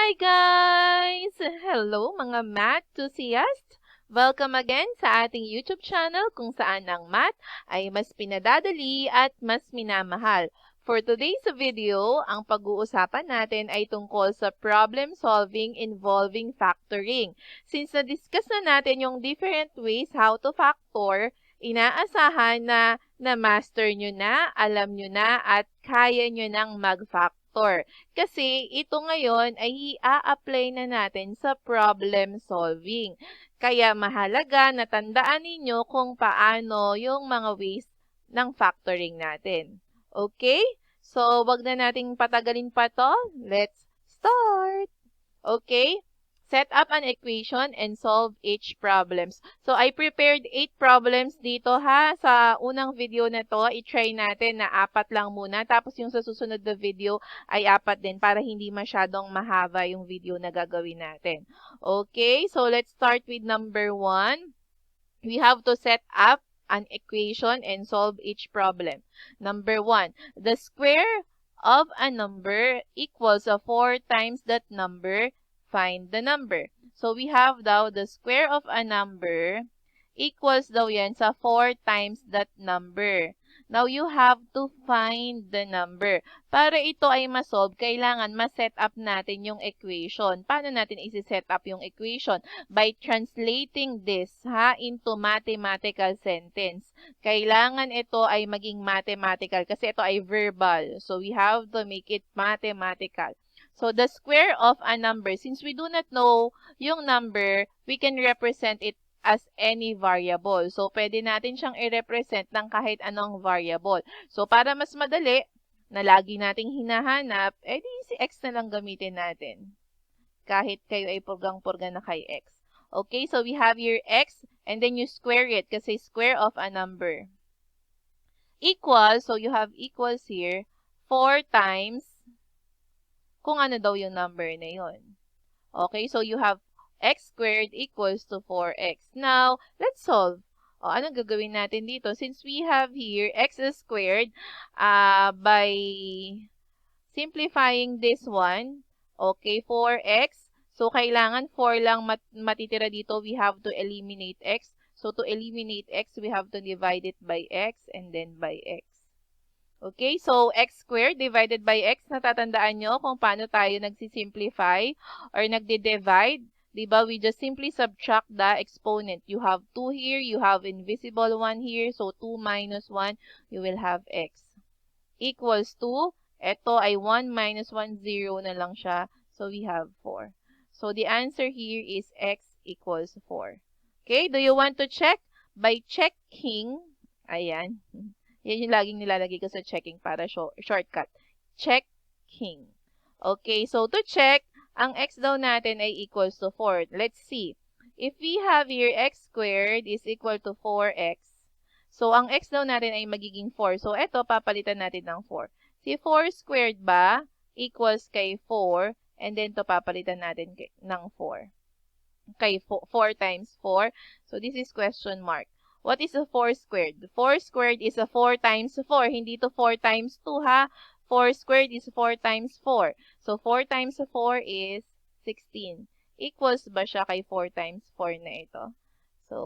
Hi guys! Hello mga math enthusiasts! Welcome again sa ating YouTube channel kung saan ang math ay mas pinadadali at mas minamahal. For today's video, ang pag-uusapan natin ay tungkol sa problem solving involving factoring. Since na-discuss na natin yung different ways how to factor, inaasahan na na-master nyo na, alam nyo na, at kaya nyo nang mag-factor. Kasi ito ngayon ay i-apply na natin sa problem solving. Kaya mahalaga na tandaan ninyo kung paano yung mga ways ng factoring natin. Okay? So, wag na nating patagalin pa to. Let's start! Okay? Set up an equation and solve each problems. So, I prepared 8 problems dito ha. Sa unang video na to, i-try natin na 4 lang muna. Tapos yung sa susunod na video ay 4 din para hindi masyadong mahaba yung video na gagawin natin. Okay, so let's start with number 1. We have to set up an equation and solve each problem. Number 1, the square of a number equals 4 times that number. Find the number. So, we have daw the square of a number equals daw yan sa 4 times that number. Now, you have to find the number. Para ito ay masolve, kailangan ma-set up natin yung equation. Paano natin isi-set up yung equation? By translating this into mathematical sentence. Kailangan ito ay maging mathematical kasi ito ay verbal. So, we have to make it mathematical. So, the square of a number, since we do not know yung number, we can represent it as any variable. So, pwede natin siyang i-represent ng kahit anong variable. So, para mas madali, na lagi nating hinahanap, edi si x na lang gamitin natin. Kahit kayo ay purgang-purga na kay x. Okay, so we have your x, and then you square it kasi square of a number. Equals, so you have equals here, 4 times kung ano daw yung number na yun. Okay, so you have x squared equals to 4x. Now, let's solve. O, anong gagawin natin dito? Since we have here x squared, by simplifying this one, okay, 4x. So, kailangan 4 lang matitira dito. We have to eliminate x. So, to eliminate x, we have to divide it by x and then by x. Okay, so x squared divided by x, natatandaan nyo kung paano tayo nagsisimplify or nagdi-divide. Diba? We just simply subtract the exponent. You have 2 here, you have invisible 1 here, so 2 minus 1, you will have x. Equals to, ito ay 1 minus 1, 0 na lang siya, so we have 4. So the answer here is x equals 4. Okay, do you want to check? By checking, ayan. Yan yung laging nilalagay ko sa checking para shortcut. Checking. Okay, so to check, ang x daw natin ay equals to 4. Let's see. If we have here x squared is equal to 4x, so ang x daw natin ay magiging 4. So, eto, papalitan natin ng 4. Si 4 squared ba equals kay 4, and then to papalitan natin ng 4. Kay 4 times 4. So, this is question mark. What is a 4 squared? 4 squared is a 4 times 4. Hindi to 4 times 2 ha. 4 squared is 4 times 4. So, 4 times 4 is 16. Equals ba siya kay 4 times 4 na ito? So,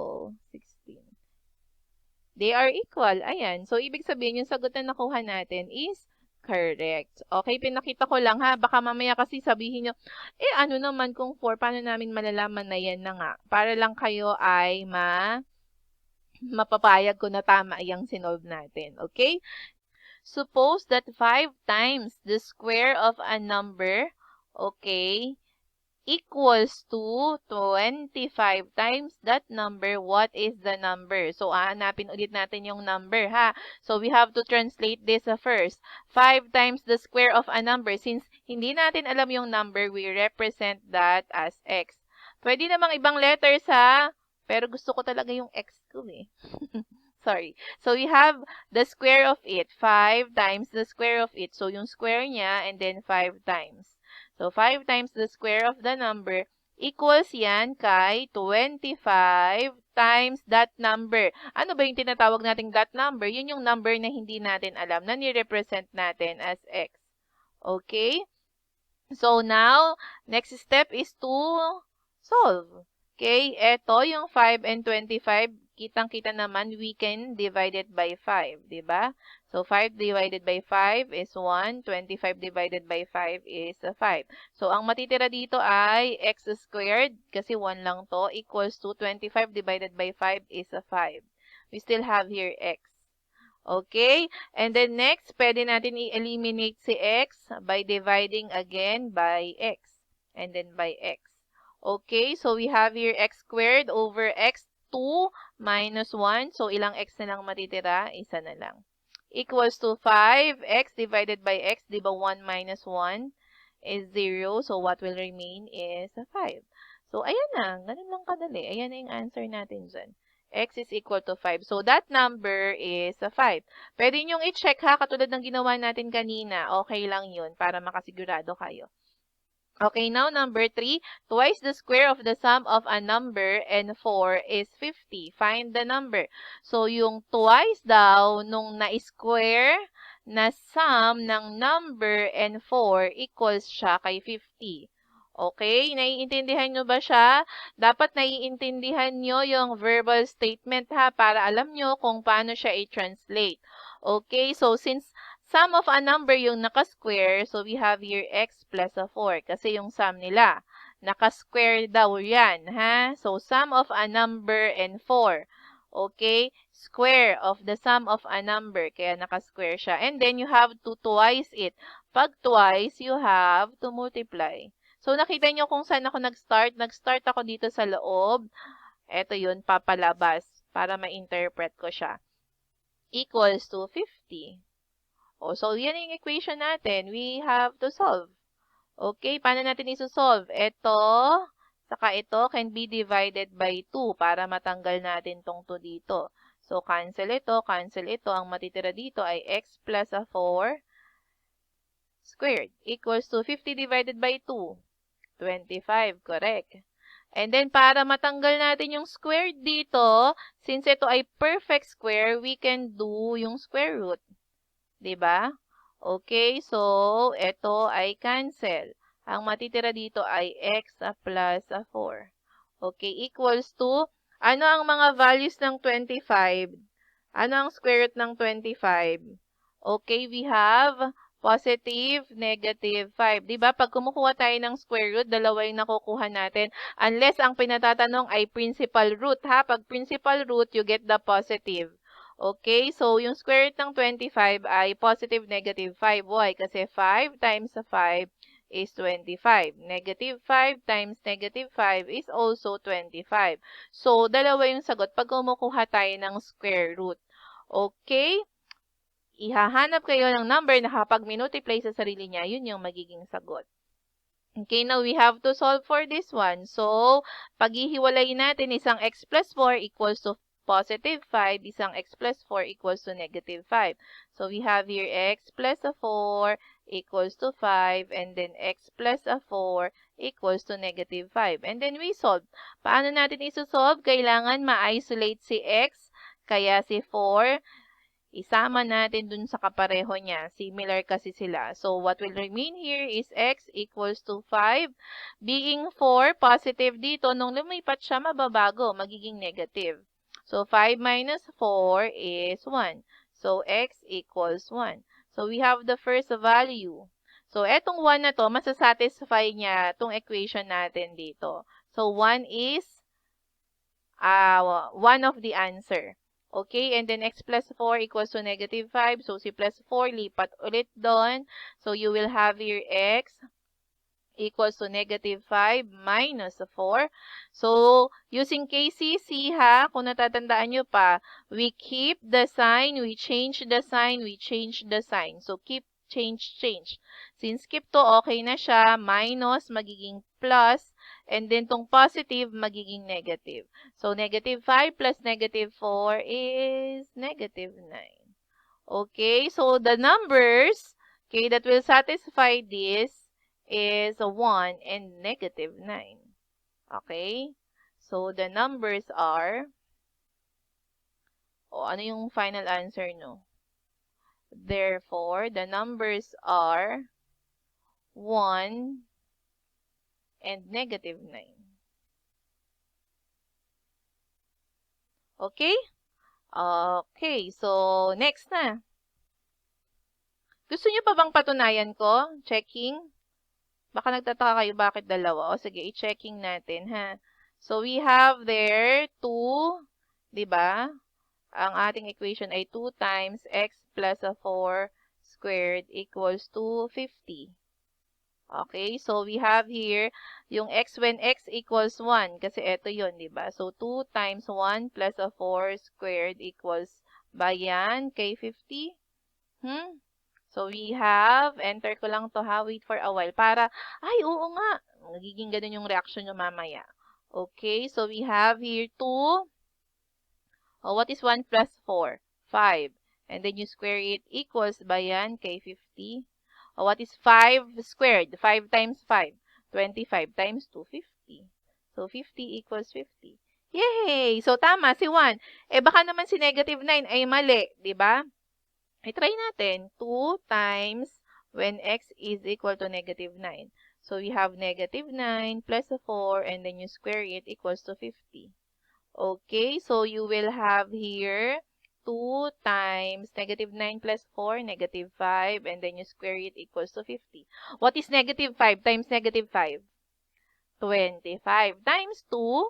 16. They are equal. Ayan. So, ibig sabihin yung sagot na nakuha natin is correct. Okay, pinakita ko lang ha. Baka mamaya kasi sabihin nyo, ano naman kung 4, paano namin malalaman na yan na nga? Para lang kayo ay mapapayag ko na tama yung sinolve natin. Okay? Suppose that 5 times the square of a number, okay, equals to 25 times that number. What is the number? So, hanapin ulit natin yung number, ha? So, we have to translate this first. 5 times the square of a number. Since hindi natin alam yung number, we represent that as x. Pwede namang ibang letters, ha? Pero gusto ko talaga yung x ko eh. Sorry. So, we have the square of it. 5 times the square of it. So, yung square niya and then 5 times. So, 5 times the square of the number equals yan kay 25 times that number. Ano ba yung tinatawag nating that number? Yun yung number na hindi natin alam na ni-represent natin as x. Okay? So now, next step is to solve. Okay, eto yung 5 and 25, kitang-kita naman, we can divide it by 5, di ba? So 5 divided by 5 is 1, 25 divided by 5 is 5. So ang matitira dito ay x squared, kasi 1 lang to, equals to 25 divided by 5 is 5. We still have here x. Okay? And then next, pwede natin i-eliminate si x by dividing again by x. And then by x. Okay? So we have here x squared over x2 minus 1. So ilang x na lang matitira? Isa na lang. Equals to 5x divided by x. Diba 1 minus 1 is 0. So what will remain is 5. So ayan na. Ganun lang kadali. Ayan na yung answer natin dyan. X is equal to 5. So, that number is 5. Pwede nyong i-check ha, katulad ng ginawa natin kanina. Okay lang yun para makasigurado kayo. Okay, now number 3. Twice the square of the sum of a number and 4 is 50. Find the number. So, yung twice daw nung na-square na sum ng number and 4 equals siya kay 50. Okay? Naiintindihan nyo ba siya? Dapat naiintindihan nyo yung verbal statement ha para alam nyo kung paano siya i-translate. Okay? So, since sum of a number yung naka-square, so we have here x plus a 4 kasi yung sum nila. Naka-square daw yan, ha? So, sum of a number and 4. Okay? Square of the sum of a number. Kaya naka-square siya. And then, you have to twice it. Pag twice, you have to multiply. So, nakita nyo kung saan ako nag-start. Nag-start ako dito sa loob. Ito yun, papalabas para ma-interpret ko siya. Equals to 50. O, so, yan yung equation natin. We have to solve. Okay, paano natin isosolve? Ito, saka ito can be divided by 2 para matanggal natin tong 2 dito. So, cancel ito, cancel ito. Ang matitira dito ay x plus a 4 squared equals to 50 divided by 2. 25, correct. And then, para matanggal natin yung squared dito, since ito ay perfect square, we can do yung square root. Diba? Okay, so, ito ay cancel. Ang matitira dito ay x plus 4. Okay, equals to, ano ang mga values ng 25? Ano ang square root ng 25? Okay, we have positive, negative 5. Diba? Pag kumukuha tayo ng square root, dalawa yung nakukuha natin. Unless ang pinatatanong ay principal root, ha? Pag principal root, you get the positive. Okay? So, yung square root ng 25 ay positive, negative 5. Why? Kasi 5 times 5 is 25. Negative 5 times negative 5 is also 25. So, dalawa yung sagot pag kumukuha tayo ng square root. Okay? Ihahanap kayo ng number na kapag minultiply sa sarili niya, yun yung magiging sagot. Okay, now we have to solve for this one. So, paghihiwalayin natin, isang x plus 4 equals to positive 5, isang x plus 4 equals to negative 5. So, we have here x plus 4 equals to 5, and then x plus 4 equals to negative 5. And then we solve. Paano natin isosolve? Kailangan ma-isolate si x, kaya si 4, isama natin dun sa kapareho niya. Similar kasi sila. So, what will remain here is x equals to 5. Being 4, positive dito. Nung lumipat siya, mababago. Magiging negative. So, 5 minus 4 is 1. So, x equals 1. So, we have the first value. So, etong 1 na to, masasatisfy niya itong equation natin dito. So, 1 is one of the answer. Okay, and then x plus 4 equals to negative 5. So, si plus 4, lipat ulit doon. So, you will have here x equals to negative 5 minus 4. So, using KCC ha, kung natatandaan nyo pa, we keep the sign, we change the sign, we change the sign. So, keep, change, change. Since keep to, okay na siya, minus, magiging plus, and then tong positive, magiging negative. So, negative 5 plus negative 4 is negative 9. Okay, so the numbers, okay, that will satisfy this is 1 and negative 9. Okay, so the numbers are, ano yung final answer no? Therefore, the numbers are 1, and negative 9. Okay? Okay, so next na. Gusto niyo pa bang patunayan ko? Checking? Baka nagtataka kayo bakit dalawa. O sige, i-checking natin ha. So we have there 2, 'di ba? Ang ating equation ay 2 times x plus 4 squared equals to 50. Okay, so we have here yung x when x equals 1 kasi ito yun, 'di ba? So 2 times 1 plus 4 squared equals ba yan kay 50? So we have, enter ko lang to ha, wait for a while para, ay oo nga, nagiging ganun yung reaction nyo mamaya. Okay, so we have here 2. Oh, what is 1 plus 4? 5. And then you square it equals ba yan kay 50? Oh, what is 5 squared? 5 times 5. 25 times 2, 50. So 50 equals 50. Yay! So tama si 1. Eh baka naman si negative 9 ay mali, di ba? I-try natin. 2 times when x is equal to negative 9. So we have negative 9 plus 4 and then you square it equals to 50. Okay, so you will have here 2 times negative 9 plus 4, negative 5, and then you square it equals to 50. What is negative 5 times negative 5? 25 times 2,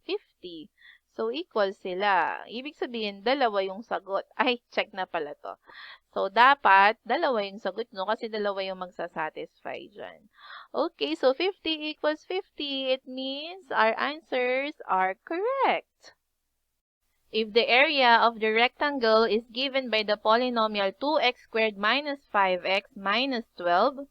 50. So, equal sila. Ibig sabihin, dalawa yung sagot. Ay, check na pala to. So, dapat, dalawa yung sagot, no? Kasi dalawa yung magsasatisfy dyan. Okay, so 50 equals 50. It means our answers are correct. If the area of the rectangle is given by the polynomial 2x squared minus 5x minus 12,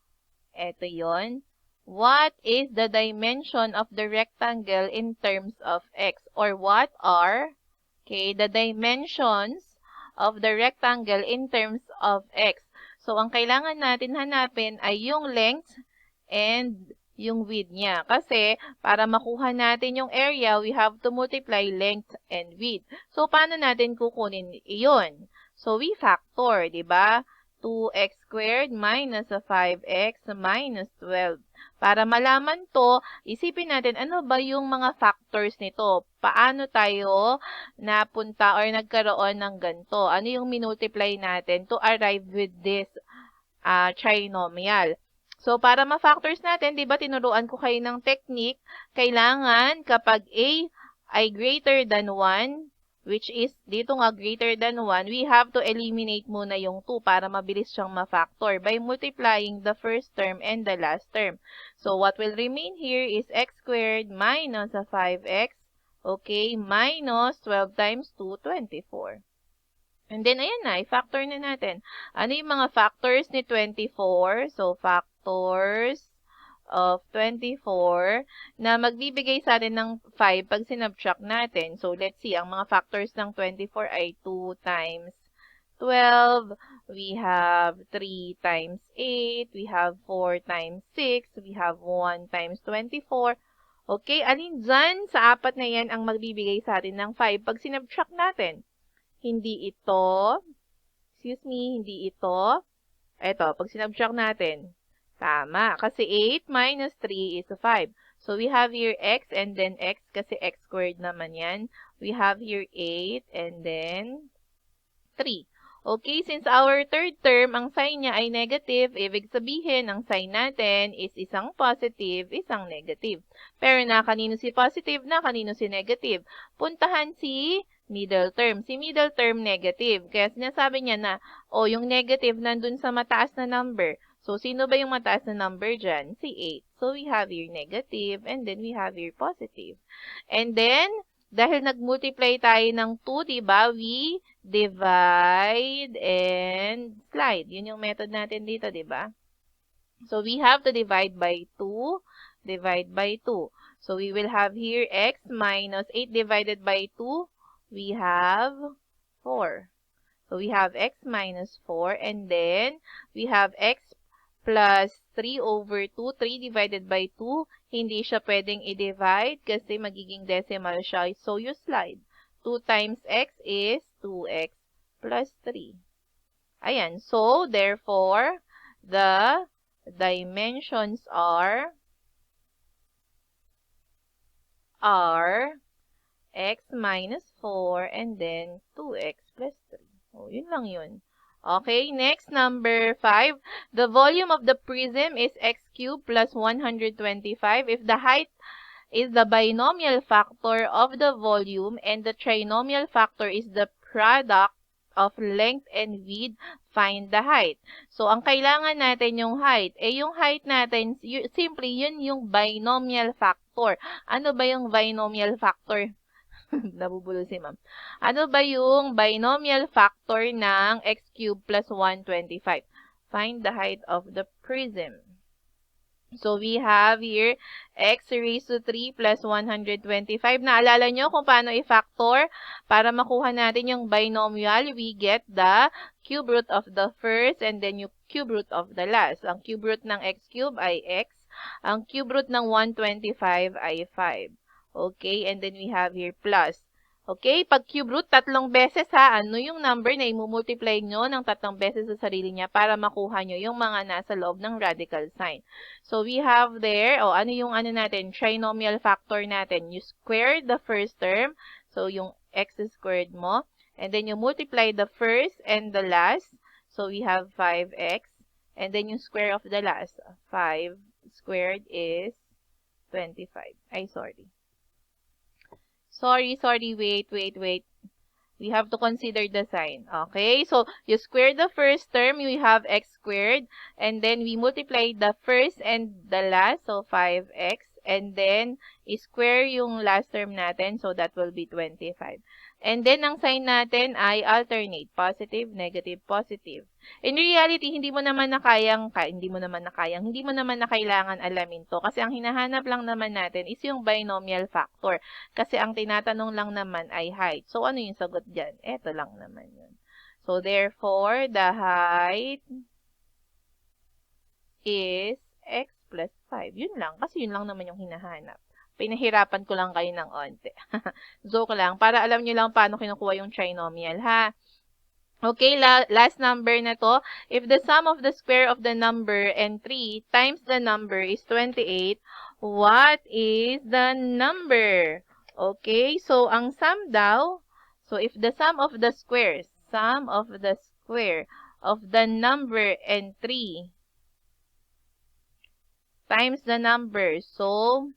eto yon. What is the dimension of the rectangle in terms of x? Or what are, okay, the dimensions of the rectangle in terms of x? So, ang kailangan natin hanapin ay yung length and yung width niya. Kasi, para makuha natin yung area, we have to multiply length and width. So, paano natin kukunin iyon? So, we factor, di ba? 2x squared minus 5x minus 12. Para malaman to, isipin natin ano ba yung mga factors nito. Paano tayo napunta or nagkaroon ng ganito? Ano yung minultiply natin to arrive with this trinomial? So, para ma-factors natin, di ba tinuruan ko kayo ng technique, kailangan kapag a ay greater than 1, which is, dito nga greater than 1, we have to eliminate muna yung 2 para mabilis siyang ma-factor by multiplying the first term and the last term. So, what will remain here is x squared minus 5x, okay, minus 12 times 2, 24. And then, ayan na, i-factor na natin. Ano yung mga factors ni 24? So, factors of 24 na magbibigay sa atin ng 5 pag sinubtract natin. So, let's see. Ang mga factors ng 24 ay 2 times 12. We have 3 times 8. We have 4 times 6. We have 1 times 24. Okay, alin dyan sa apat na yan ang magbibigay sa atin ng 5 pag sinubtract natin? Hindi ito. Hindi ito. Ito, pag sinubtract natin. Tama, kasi 8 minus 3 is 5. So, we have here x and then x kasi x squared naman yan. We have here 8 and then 3. Okay, since our third term, ang sign niya ay negative, ibig sabihin, ang sign natin is isang positive, isang negative. Pero na kanino si positive, na kanino si negative. Puntahan si middle term. Si middle term negative. Kaya sinasabi niya na, yung negative nandun sa mataas na number. So, sino ba yung mataas na number dyan? Si 8. So, we have here negative and then we have here positive. And then, dahil nag-multiply tayo ng 2, diba? We divide and slide. Yun yung method natin dito, diba? So, we have to divide by 2. Divide by 2. So, we will have here x minus 8 divided by 2. We have 4. So, we have x minus 4 and then we have x plus 3 over 2. 3 divided by 2. Hindi siya pwedeng i-divide kasi magiging decimal siya. So, you slide. 2 times x is 2x plus 3. Ayan. So, therefore, the dimensions are x minus 4 and then 2x plus 3. Oh, yun lang yun. Okay, next, number 5. The volume of the prism is x cubed plus 125 if the height is the binomial factor of the volume and the trinomial factor is the product of length and width. Find the height. So, ang kailangan natin yung height. Yung height natin, simply, yun yung binomial factor. Ano ba yung binomial factor? Nabubulol si ma'am. Ano ba yung binomial factor ng x cubed plus 125? Find the height of the prism. So, we have here x raised to 3 plus 125. Naalala nyo kung paano i-factor? Para makuha natin yung binomial, we get the cube root of the first and then yung cube root of the last. Ang cube root ng x cube ay x. Ang cube root ng 125 ay 5. Okay, and then we have here plus. Okay, pag cube root, 3 beses ha. Ano yung number na imumultiply nyo ng 3 beses sa sarili niya para makuha nyo yung mga nasa loob ng radical sign. So, we have there, ano yung natin, trinomial factor natin. You square the first term, so yung x squared mo, and then you multiply the first and the last, so we have 5x, and then yung square of the last, 5 squared is 25. Ay, sorry. Sorry, wait. We have to consider the sign. Okay, so you square the first term, you have x squared, and then we multiply the first and the last, so 5x, and then square yung last term natin, so that will be 25. And then, ang sign natin ay alternate, positive, negative, positive. In reality, hindi mo naman na kailangan alamin to. Kasi ang hinahanap lang naman natin is yung binomial factor. Kasi ang tinatanong lang naman ay height. So, ano yung sagot dyan? Eto lang naman yun. So, therefore, the height is x plus 5. Yun lang. Kasi yun lang naman yung hinahanap. Pinahirapan ko lang kayo ng onte. Joke lang. Para alam nyo lang paano kinukuha yung trinomial, ha? Okay, last number na to. If the sum of the square of the number and 3 times the number is 28, what is the number? Okay, so ang sum daw, so if the sum of the square of the number and 3 times the number, so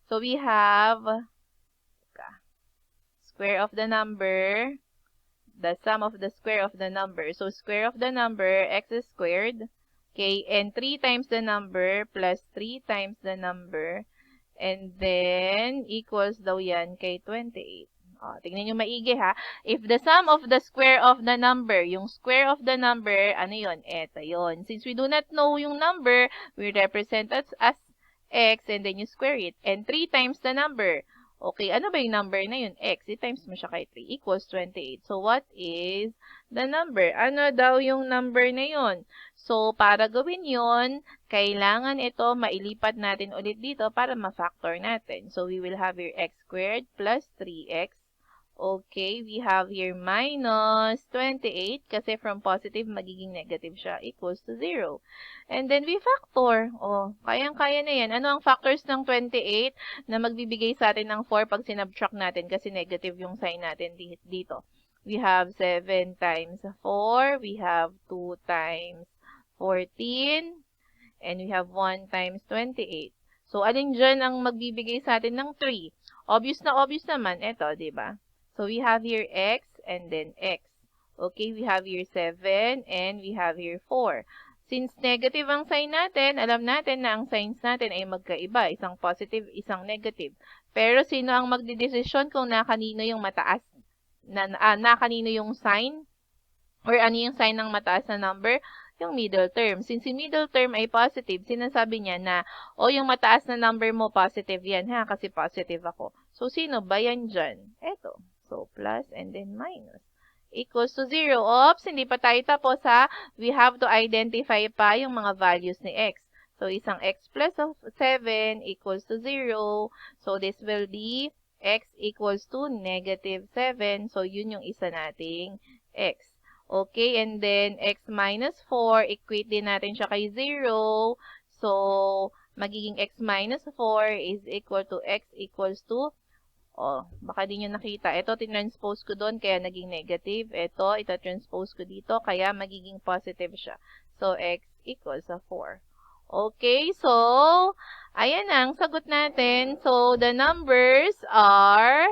we have square of the number, the sum of the square of the number. So, square of the number, x squared, okay, and 3 times the number plus 3 times the number, and then equals daw yan kay 28. Tingnan nyo maigi ha. If the sum of the square of the number, yung square of the number, ano yun? Eto yun. Since we do not know yung number, we represent it as x, and then you square it. And 3 times the number. Okay, ano ba yung number na yun? X. I-times mo siya kay 3 equals 28. So, what is the number? Ano daw yung number na yun? So, para gawin yun, kailangan ito mailipat natin ulit dito para ma-factor natin. So, we will have here x squared plus 3x. Okay, we have here minus 28 kasi from positive magiging negative siya equals to 0. And then we factor. Kayang-kaya na yan. Ano ang factors ng 28 na magbibigay sa atin ng 4 pag sinubtract natin kasi negative yung sign natin dito? We have 7 times 4. We have 2 times 14. And we have 1 times 28. So, alin dyan ang magbibigay sa atin ng 3? Obvious naman. Ito, diba? So, we have here x and then x. Okay, we have here 7 and we have here 4. Since negative ang sign natin, alam natin na ang signs natin ay magkaiba. Isang positive, isang negative. Pero sino ang magdidesisyon kung nakanino yung mataas, nakanino yung sign? Or ano yung sign ng mataas na number? Yung middle term. Since yung middle term ay positive, sinasabi niya na, yung mataas na number mo, positive yan ha, kasi positive ako. So, sino ba yan dyan? Eto. So, plus and then minus. Equals to 0. Oops, hindi pa tayo tapos ha. We have to identify pa yung mga values ni x. So, isang x plus of 7 equals to 0. So, this will be x equals to negative 7. So, yun yung isa nating x. Okay, and then x minus 4, equate din natin siya kay 0. So, magiging x minus 4 is equal to x equals to, baka di nyo nakita. Ito, tinranspose ko doon, kaya naging negative. Ito, ita-transpose ko dito, kaya magiging positive siya. So, x equals 4. Okay, so, ayan ang sagot natin. So, the numbers are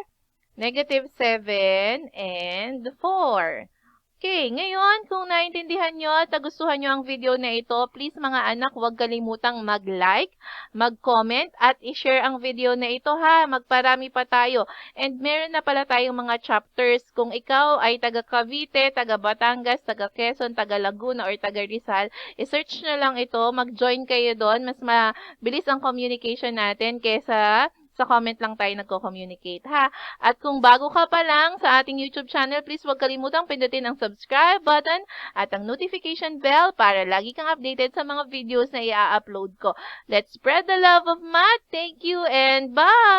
negative 7 and 4. Okay, ngayon, kung naintindihan nyo at nagustuhan nyo ang video na ito, please mga anak, huwag kalimutang mag-like, mag-comment, at i-share ang video na ito ha. Magparami pa tayo. And meron na pala tayong mga chapters. Kung ikaw ay taga Cavite, taga Batangas, taga Quezon, taga Laguna, or taga Rizal, i-search na lang ito, mag-join kayo doon. Mas mabilis ang communication natin kesa sa comment lang tayo nagko-communicate, ha? At kung bago ka pa lang sa ating YouTube channel, please huwag kalimutang pindutin ang subscribe button at ang notification bell para lagi kang updated sa mga videos na i-upload ko. Let's spread the love of math. Thank you and bye!